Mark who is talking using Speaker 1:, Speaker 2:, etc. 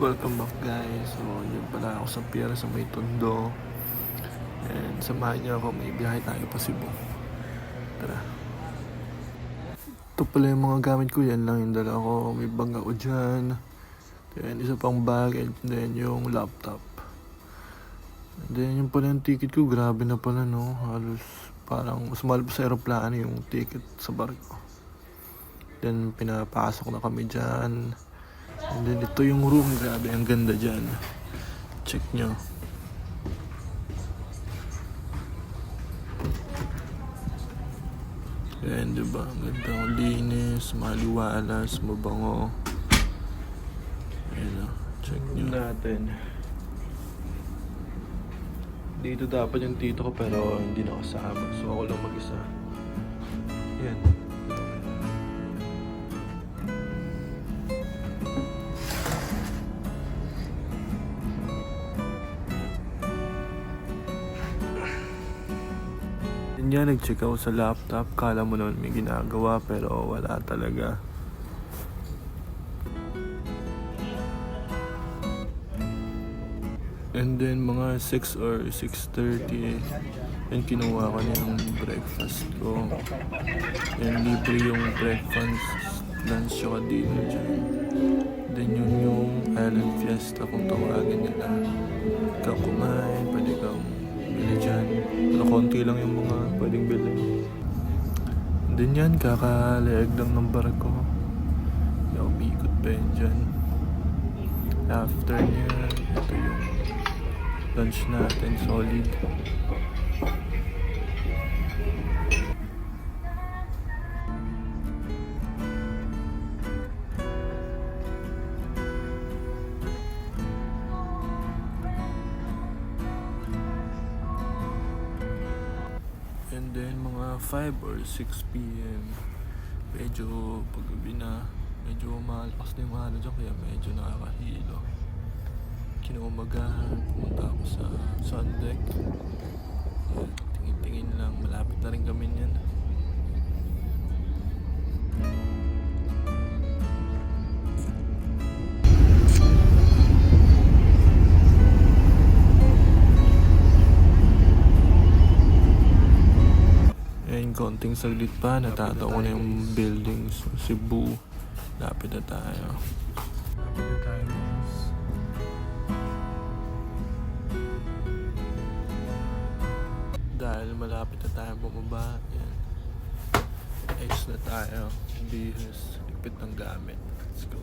Speaker 1: Welcome back guys. So yun pala ako sa pier sa may Tondo. And samahan niyo ako, may biyahe tayo pa Cebu. Tara. Ito pala yung mga gamit ko, yan lang yung dala ko. May bag ako dyan. Then isa pang bag and then yung laptop. And then yung pala yung ticket ko, grabe na pala no. Halos parang mas mahal pa sa aeroplano yung ticket sa barko. Then pinapasok na kami dyan. And then ito yung room, grabe ang ganda dyan. Check nyo. Ayan diba, ang ganda, ang linis, maliwalas, mabango. Ayan o, check nyo natin. Dito dapat yung tito ko pero hindi na kasama, so ako lang mag-isa. Ayan. Yan, nag-check ako sa laptop. Kala mo naman may ginagawa pero wala talaga. And then mga 6 or 6:30 and kinuha ko na yung breakfast ko. And libre yung breakfast, lunch, tsaka dinner dyan. Then yun yung Island Fiesta kung tawagin nila. Ikaw kumain, pwede kang bili dyan. Pero konti lang yung mga pwedeng bilhin. And then yan, kakalaeg lang ng barko. Yung umikot pa yun dyan. After nyan, ito yung lunch natin, solid. And then mga 5 or 6 p.m. medyo paggabi na, medyo malakas na yung halo dyan kaya medyo nakakahilo. Kinaumagahan, pumunta ako sa sun deck. Tingin-tingin lang, malapit na rin kami niyan. Konting saglit pa, natataw ko na yung buildings sa Cebu. Lapit na tayo. Lapit na tayo guys. Dahil malapit na tayo bumaba, yan. Ayos na tayo. Bihis, ligpit ng gamit. Let's go.